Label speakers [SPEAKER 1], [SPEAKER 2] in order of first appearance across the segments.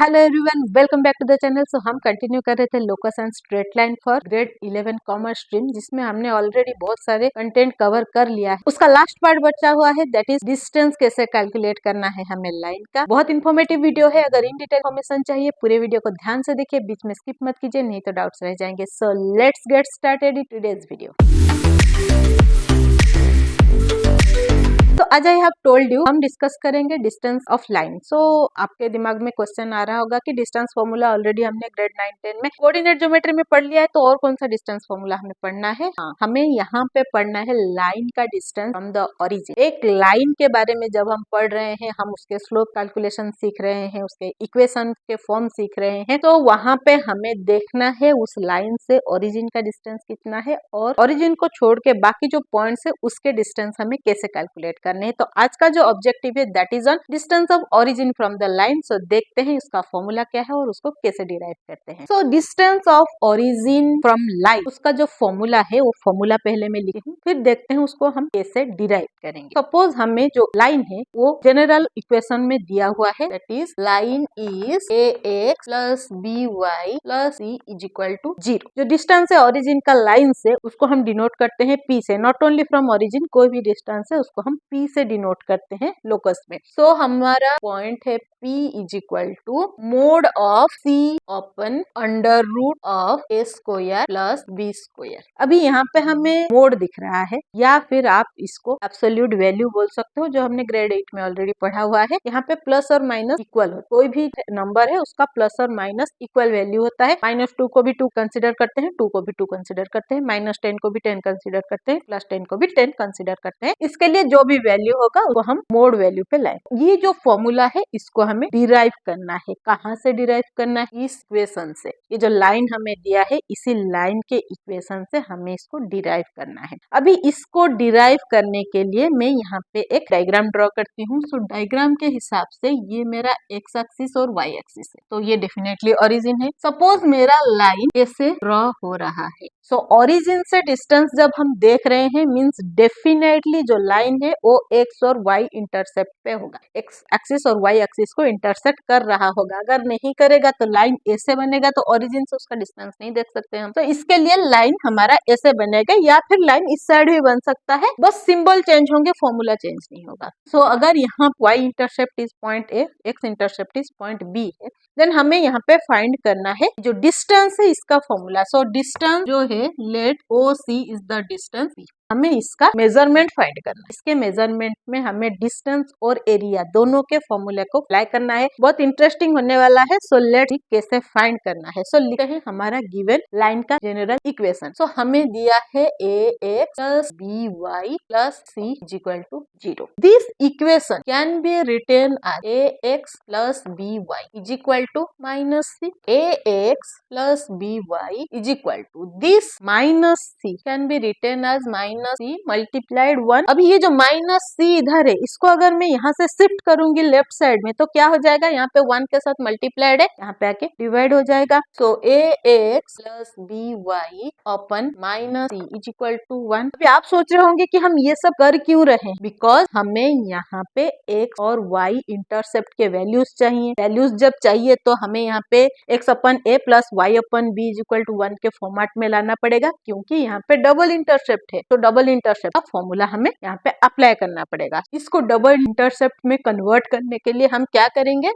[SPEAKER 1] Hello everyone, welcome back to the channel. So हम continue कर रहे थे locus and straight line for grade 11 commerce stream, जिसमें हमने ऑलरेडी बहुत सारे कंटेंट कवर कर लिया है। उसका लास्ट पार्ट बचा हुआ है, दैट इज डिस्टेंस कैसे कैलकुलेट करना है हमें लाइन का। बहुत इन्फॉर्मेटिव वीडियो है। अगर इन डिटेल इन्फॉर्मेशन चाहिए पूरे वीडियो को ध्यान से देखिए, बीच में स्किप मत कीजिए, नहीं तो डाउट्स रह जाएंगे। So let's get started in today's video. तो आज आई हैव टोल्ड यू हम डिस्कस करेंगे डिस्टेंस ऑफ लाइन। सो आपके दिमाग में क्वेश्चन आ रहा होगा कि डिस्टेंस फॉर्मूला ऑलरेडी हमने ग्रेड 9-10 में कोऑर्डिनेट ज्योमेट्री में पढ़ लिया है, तो और कौन सा डिस्टेंस फॉर्मूला हमें पढ़ना है? हाँ, हमें यहाँ पे पढ़ना है लाइन का डिस्टेंस फ्रॉम द ओरिजिन। एक लाइन के बारे में जब हम पढ़ रहे हैं, हम उसके स्लोप कैलकुलेशन सीख रहे हैं, उसके इक्वेशन के फॉर्म सीख रहे हैं, तो वहां पे हमें देखना है उस लाइन से ओरिजिन का डिस्टेंस कितना है और ओरिजिन को छोड़ के बाकी जो पॉइंट्स है उसके डिस्टेंस हमें कैसे कैलकुलेट करने हैं। तो आज का जो ऑब्जेक्टिव है that is on distance of origin from the line. So देखते हैं इसका फॉर्मूला क्या है और उसको कैसे डिराइव करते हैं। सो distance of origin from line, उसका जो फॉर्मूला है वो फॉर्मूला पहले मैं लिखी हूँ, फिर देखते हैं उसको हम कैसे डिराइव करेंगे। सपोज हमें जो लाइन है वो जनरल इक्वेशन में दिया हुआ है, that is line is ax plus by plus c is equal to 0। जो डिस्टेंस है ओरिजिन का लाइन से उसको हम डिनोट करते हैं p से। नॉट ओनली फ्रॉम ओरिजिन, कोई भी डिस्टेंस है उसको हम p से डिनोट करते हैं लोकस में। सो हमारा पॉइंट है p is equal to mod of c open under root of a square plus b square. अभी यहाँ पे हमें मोड दिख रहा है, या फिर आप इसको एब्सोल्यूट वैल्यू बोल सकते हो, जो हमने ग्रेड 8 में ऑलरेडी पढ़ा हुआ है। यहाँ पे प्लस और माइनस इक्वल हो, कोई भी नंबर है उसका प्लस और माइनस इक्वल वैल्यू होता है। -2 को भी 2 कंसिडर करते हैं, 2 को भी 2 कंसिडर करते हैं, -10 को भी 10 कंसिडर करते हैं, +10 को भी 10 कंसिडर करते हैं। इसके लिए जो भी वैल्यू होगा वो हम मोड वैल्यू पे लाएंगे। ये जो फॉर्मूला है इसको हमें डिराइव करना है। कहाँ से डिराइव करना है? इस इक्वेशन से। ये जो लाइन हमें दिया है, इसी लाइन के इक्वेशन से हमें इसको डिराइव करना है। अभी इसको डिराइव करने के लिए मैं यहाँ पे एक डायग्राम ड्रॉ करती हूँ। सो डायग्राम के हिसाब से ये मेरा एक्स एक्सिस और वाई एक्सिस है, तो ये डेफिनेटली ओरिजिन है। सपोज मेरा लाइन ऐसे ड्रॉ हो रहा है। सो ओरिजिन से डिस्टेंस जब हम देख रहे हैं, मींस डेफिनेटली जो लाइन है वो एक्स और वाई इंटरसेप्ट पे होगा, एक्स एक्सिस और वाई एक्सिस को इंटरसेक्ट कर रहा होगा। अगर नहीं करेगा तो लाइन ऐसे बनेगा, तो ओरिजिन से उसका डिस्टेंस नहीं देख सकते हम। तो इसके लिए लाइन हमारा ऐसे बनेगा, या फिर लाइन इस साइड भी बन सकता है, बस सिंबल चेंज होंगे, फॉर्मूला चेंज नहीं होगा। सो अगर यहाँ y intercept is point a, x intercept is point b है, देन हमें यहाँ पे फाइंड करना है जो डिस्टेंस है इसका फॉर्मूला। सो डिस्टेंस जो है, let o c is the distance, हमें इसका मेजरमेंट फाइंड करना है। इसके मेजरमेंट में हमें डिस्टेंस और एरिया दोनों के फॉर्मूले को अप्लाई करना है। बहुत इंटरेस्टिंग होने वाला है। सो लेट्स सी कैसे फाइंड करना है। सो लिखते हैं हमारा गिवन लाइन का जनरल इक्वेशन। सो हमें दिया है ax plus by plus c is equal to 0। This equation can be written as ax plus by is equal to minus c। ax plus by is equal to this minus c can be written as minus c multiplied 1। अभी ये जो minus c इधर है, इसको अगर मैं यहाँ से शिफ्ट करूंगी लेफ्ट साइड में, तो क्या हो जाएगा? यहाँ पे 1 के साथ मल्टीप्लाइड है, यहाँ पे आके डिवाइड हो जाएगा। So ax plus by upon minus c is equal to 1। अभी आप सोच रहे होंगे कि हम ये सब कर क्यों रहे हैं? बिकॉज हमें यहाँ पे x और y इंटरसेप्ट के वैल्यूज चाहिए। वैल्यूज जब चाहिए तो हमें यहाँ पे x upon a plus y upon b is equal to 1 के फॉर्मेट में लाना पड़ेगा, क्योंकि यहाँ पे डबल इंटरसेप्ट है। तो डबल इंटरसेप्ट का फॉर्मूला हमें यहाँ पे अप्लाई करना पड़ेगा। इसको डबल इंटरसेप्ट में कन्वर्ट करने के लिए हम क्या करेंगे?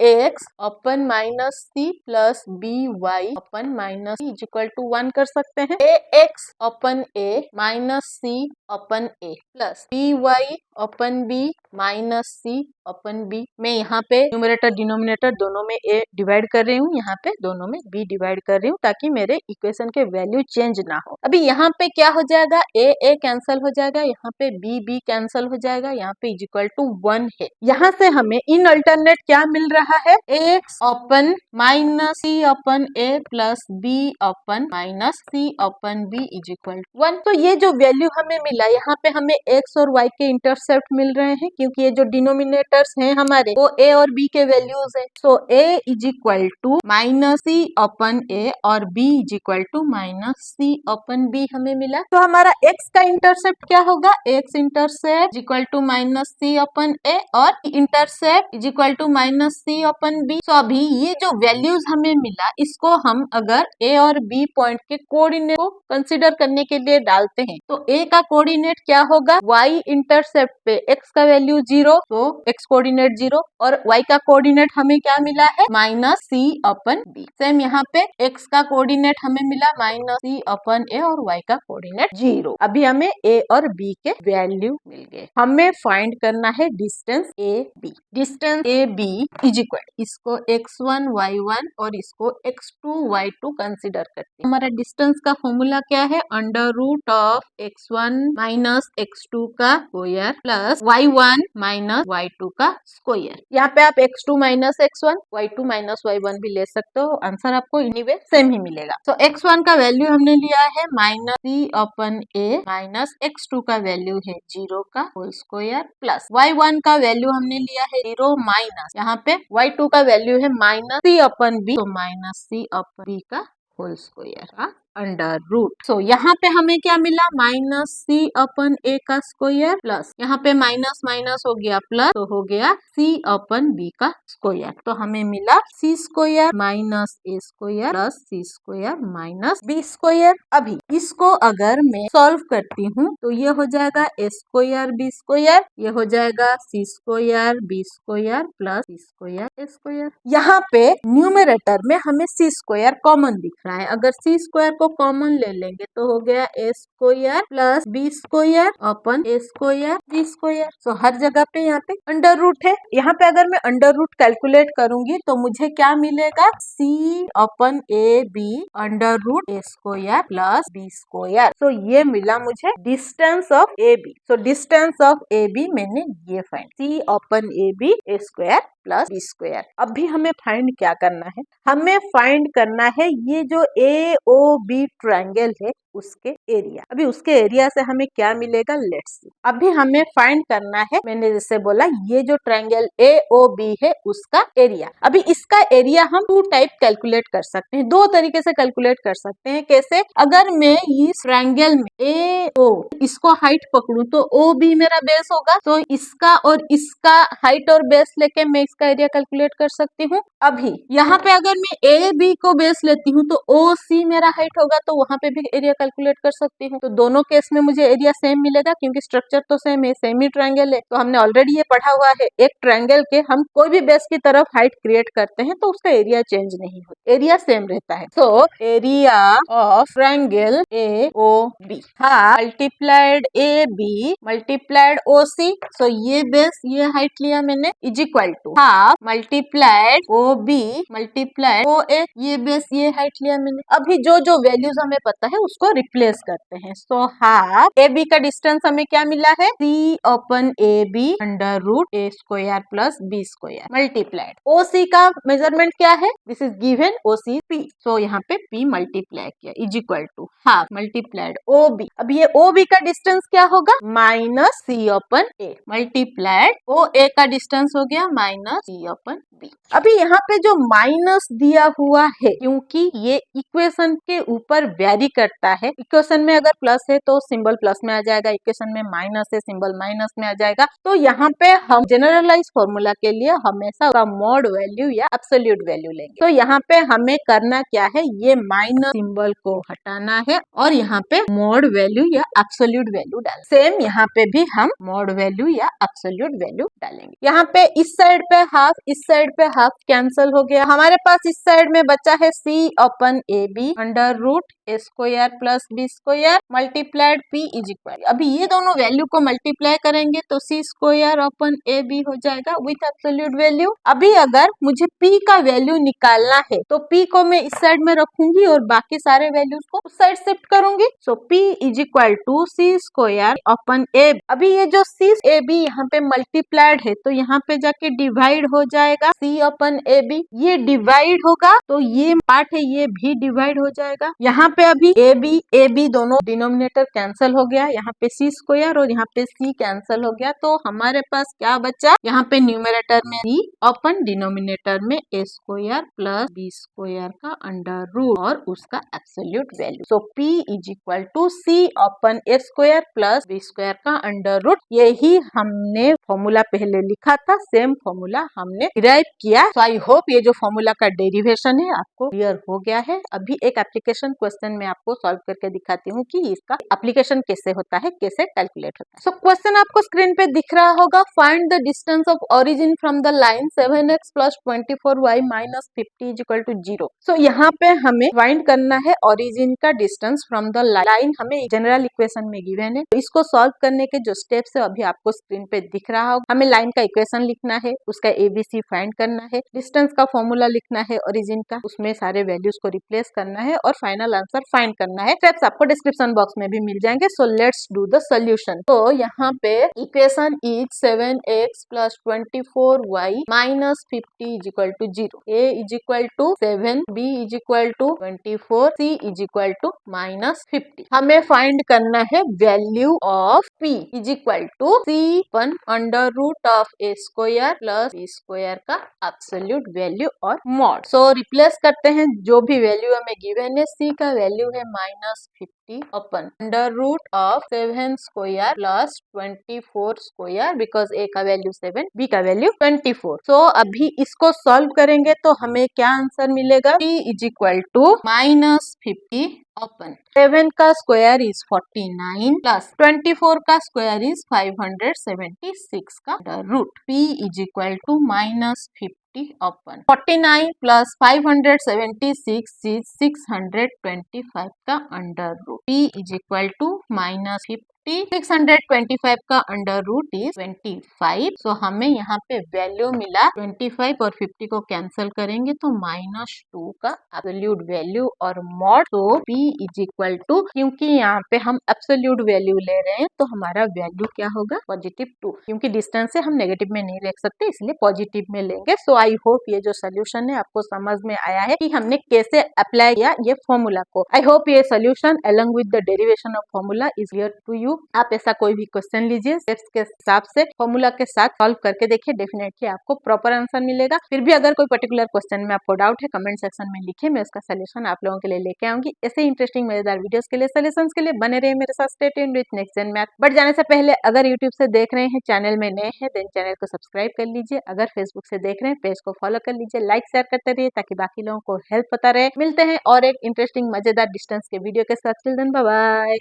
[SPEAKER 1] ax upon minus c plus by upon minus c is equal to 1 कर सकते हैं। ax upon a minus c upon a plus by upon b minus c upon b। मैं यहाँ पे न्यूमरेटर डिनोमिनेटर दोनों में a डिवाइड कर रही हूँ, यहाँ पे दोनों में b डिवाइड कर रही हूँ, ताकि मेरे इक्वेशन के वैल्यू चेंज ना हो। अभी यहाँ पे क्या हो जाएगा? a कैंसल हो जाएगा, यहाँ पे b कैंसल हो जाएगा, यहाँ पे इज इक्वल टू 1 है। यहाँ से हमें इन अल्टरनेट क्या मिल रहा है? x upon minus c upon a plus b upon minus c upon b is equal to 1। तो ये जो वैल्यू हमें मिला, यहाँ पे हमें x और y के इंटरसेप्ट मिल रहे हैं, क्योंकि ये जो डिनोमिनेटर्स हैं हमारे वो a और b के वैल्यूज हैं। So a is equal to minus c upon a और b is equal to minus c upon b हमें मिला। तो हमारा x का इंटरसेप्ट क्या होगा, x intercept equal to minus C upon A और intercept is equal to minus C upon B. तो अभी ये जो वैल्यूज हमें मिला इसको हम अगर ए और बी पॉइंट के कोऑर्डिनेट को कंसीडर करने के लिए डालते हैं तो ए का कोऑर्डिनेट क्या होगा, y इंटरसेप्ट पे x का वैल्यू 0, तो x कोऑर्डिनेट 0 और y का कोऑर्डिनेट हमें क्या मिला है, minus C upon B. Same यहाँ पे x का कोऑर्डिनेट हमें मिला माइनस सी अपन ए और y का कोऑर्डिनेट 0। अभी हमें a और b के वैल्यू मिल गए। हमें फाइंड करना है distance a b. Distance a b is equal, इसको x1 y1 और इसको x2 y2 कंसिडर करते हैं। हमारा डिस्टेंस का फॉर्मूला क्या है, under root of x1 minus x2 का square plus y1 minus y2 का स्क्वायर। यहाँ पे आप x2 minus x1 y2 minus y1 भी ले सकते हो, आंसर आपको एनीवे सेम ही मिलेगा। तो x1 का वैल्यू हमने लिया है माइनस सी अपन ए माइनस x2 का वैल्यू है 0 का होल स्क्वायर प्लस y1 का वैल्यू हमने लिया है 0 माइनस यहाँ पे y2 का वैल्यू है माइनस सी अपन बी, तो माइनस सी अपन बी का होल स्क्वायर अंडर रूट। सो यहाँ पे हमें क्या मिला, माइनस सी अपन ए का स्क्वायर प्लस यहाँ पे माइनस माइनस हो गया प्लस, तो हो गया सी अपन बी का स्क्वायर। तो हमें मिला सी स्क्वायर माइनस ए स्क्वायर प्लस सी स्क्वायर माइनस बी स्क्वायर। अभी इसको अगर मैं सॉल्व करती हूँ तो ये हो जाएगा ए स्क्वायर बी स्क्वायर, ये हो जाएगा सी स्क्वायर बी स्क्वायर प्लस सी स्क्वायर ए स्क्वायर। यहाँ पे न्यूमरेटर में हमें सी स्क्वायर कॉमन दिख रहा है, अगर सी स्क्वायर को कॉमन ले लेंगे तो हो गया A square plus B square upon A square B square. So हर जगह पे यहाँ पे अंडर रूट है। यहाँ पे अगर मैं अंडर रूट कैलकुलेट करूंगी तो मुझे क्या मिलेगा, C upon A B under root A square plus B square. तो ये मिला मुझे distance of A B. So distance of A B मैंने ये find, C upon A B A square plus B square. अभी हमें फाइंड क्या करना है, हमें फाइंड करना है ये जो ए ओ बी ट्रायंगल है उसके एरिया। अभी उसके एरिया से हमें क्या मिलेगा, लेट्स सी। अभी हमें फाइंड करना है, मैंने जैसे बोला ये जो ट्रायंगल ए ओ बी है उसका एरिया। अभी इसका एरिया हम टू टाइप कैलकुलेट कर सकते हैं, दो तरीके से कैलकुलेट कर सकते हैं। कैसे, अगर मैं इस ट्रायंगल में ए ओ इसको हाइट पकड़ूं तो ओ बी मेरा बेस होगा, तो इसका और इसका हाइट और बेस लेके मैं इसका एरिया कैलकुलेट कर सकती हूँ। अभी यहाँ पे अगर मैं ए बी को बेस लेती हूँ तो ओ सी मेरा हाइट होगा, तो वहां पे भी एरिया कैलकुलेट कर सकती हूँ। तो दोनों केस में मुझे एरिया सेम मिलेगा क्योंकि स्ट्रक्चर तो सेम है, सेम ही ट्रायंगल है। तो हमने ऑलरेडी ये पढ़ा हुआ है, एक ट्रायंगल के हम कोई भी बेस की तरफ हाइट क्रिएट करते हैं तो उसका एरिया चेंज नहीं होता, एरिया सेम रहता है। So area of triangle A O B multiplied A B multiplied O C. So ये बेस ये हाइट लिया मैंने is equal to half multiplied O B multiplied O A, ये बेस ये हाइट लिया मैंने। अभी जो जो वैल्यूज हमें पता है उसको रिप्लेस करते हैं। सो हाफ ए बी का डिस्टेंस हमें क्या मिला है, C upon A B under root A square plus B square multiplied O C का मेजरमेंट क्या है, this is given O C P. So यहाँ पे पी मल्टीप्लाई किया is equal to half multiplied O B. अब ये O B का distance क्या होगा, माइनस सी अपन ए मल्टीप्लाइड ओ ए का डिस्टेंस हो गया माइनस सी अपन बी। अभी यहाँ पे जो माइनस दिया हुआ है, क्योंकि ये इक्वेशन के ऊपर वेरी करता है, इक्वेशन में अगर प्लस है तो सिंबल प्लस में आ जाएगा, इक्वेशन में माइनस है सिंबल माइनस में आ जाएगा। तो यहाँ पे हम जनरलाइज फॉर्मूला के लिए हमेशा का मॉड वैल्यू या एब्सोल्यूट वैल्यू लेंगे। तो यहाँ पे हमें करना क्या है, ये माइनस सिंबल को हटाना है और यहाँ पे मॉड वैल्यू या एब्सोल्यूट वैल्यू डाल। सेम यहाँ पे भी हम मॉड वैल्यू या एब्सोल्यूट वैल्यू डालेंगे। यहाँ पे इस साइड पे हाफ, इस साइड पे हाफ कैंसिल हो गया। हमारे पास इस साइड में बचा है C upon A B under root A square plus B square multiplied P is equal. अभी ये दोनों वैल्यू को मल्टीप्लाई करेंगे तो सी स्क्वायर अपन ए बी हो जाएगा विथ एब्सोल्यूट वैल्यू। अभी अगर मुझे पी का वैल्यू निकालना है तो पी को मैं इस साइड में रखूंगी और बाकी सारे वैल्यूज को उस साइड शिफ्ट करूंगी। So P is equal to C square upon A. अभी ये जो सी ए बी यहाँ पे मल्टीप्लाइड है तो यहाँ पे जाके डिवाइड हो जाएगा, सी अपन ए बी ये डिवाइड होगा तो ये पार्ट है ये भी डिवाइड हो जाएगा। यहाँ पे अभी ए बी ए बी दोनों डिनोमिनेटर कैंसिल हो गया, यहाँ पे सी स्क्वायर और यहाँ पे सी कैंसिल हो गया, तो हमारे पास क्या बचा, यहाँ पे न्यूमरेटर में सी अपन डिनोमिनेटर में a square plus B square का अंडर रूट और उसका absolute value. So P is equal to c upon A square plus B square का अंडर रूट। यही हमने फॉर्मूला पहले लिखा था, सेम फॉर्मूला हमने डिराइव किया। सो आई होप ये जो फॉर्मूला का डेरिवेशन है आपको क्लियर हो गया है। अभी एक एप्लीकेशन क्वेश्चन में आपको सॉल्व करके दिखाती हूँ कि इसका एप्लीकेशन कैसे होता है, कैसे कैलकुलेट होता है। सो क्वेश्चन आपको स्क्रीन पे दिख रहा होगा, find the distance of origin from the line 7x plus 24y minus 50 is equal to 0। So यहाँ पे हमें फाइंड करना है ओरिजिन का डिस्टेंस फ्रॉम द लाइन, हमें जनरल इक्वेशन में गिवन है। तो इसको सॉल्व करने के जो स्टेप्स है अभी आपको स्क्रीन पे दिख रहा होगा। हमें लाइन का इक्वेशन लिखना है, उसका एबीसी फाइंड करना है, डिस्टेंस का फॉर्मूला लिखना है ओरिजिन का, उसमें सारे वैल्यूज को रिप्लेस करना है और फाइनल आंसर फाइंड करना है। स्टेप्स आपको डिस्क्रिप्शन बॉक्स में भी मिल जाएंगे। So let's do the solution. तो यहाँ पे equation is 7x plus 24y minus 50 is equal to 0, a is equal to 7, b is equal to 24, c is equal to minus 50। हमें फाइंड करना है value of p is equal to c one under root of a square plus b square का absolute value और mod. So replace करते हैं, जो भी value हमें गिवन है, c का वैल्यू है माइनस 50 upon under root of 7 square plus 24 square, because a का वैल्यू 7, b का वैल्यू 24। सो अभी इसको सॉल्व करेंगे तो हमें क्या आंसर मिलेगा, c is equal to minus 50 upon 7 का स्क्वायर इज 49 प्लस 24 का स्क्वायर इज 576 का under root. p is equal to minus 50 upon 49 plus 576 is 625 का under root. p is equal to minus 50, 625 का अंडर रूट इज 25। सो हमें यहाँ पे value मिला 25 और 50 को कैंसिल करेंगे तो माइनस 2 का एब्सोल्यूट वैल्यू और मॉड। तो p इज इक्वल टू, क्योंकि यहाँ पे हम एब्सोल्यूट वैल्यू ले रहे हैं तो हमारा वैल्यू क्या होगा, पॉजिटिव 2, क्योंकि डिस्टेंस से हम नेगेटिव में नहीं लिख सकते इसलिए पॉजिटिव में लेंगे। सो आई होप ये जो सोल्यूशन है आपको समझ में आया है कि हमने कैसे अप्लाई किया ये फॉर्मूला को। आई होप ये solution along with the derivation of formula is clear to you. आप ऐसा कोई भी क्वेश्चन लीजिए, स्टेप्स के हिसाब से फॉर्मूला के साथ सॉल्व करके देखिए, डेफिनेटली आपको प्रॉपर आंसर मिलेगा। फिर भी अगर कोई पर्टिकुलर क्वेश्चन में आपको डाउट है, कमेंट सेक्शन में लिखिए, मैं उसका सोल्यूशन आप लोगों के लिए लेके आऊंगी। ऐसे इंटरेस्टिंग मजेदार वीडियोस के लिए, सोल्यूशंस के लिए बने रहिए मेरे साथ। Stay tuned with next gen math. But जाने से पहले अगर यूट्यूब से देख रहे हैं, चैनल में नए हैं, देन चैनल को सब्सक्राइब कर लीजिए। अगर फेसबुक से देख रहे हैं, पेज को फॉलो कर लीजिए, लाइक शेयर करते रहिए ताकि बाकी लोगों को हेल्प पता रहे। मिलते हैं और एक इंटरेस्टिंग मजेदार डिस्टेंस के वीडियो के साथ। Till then bye bye.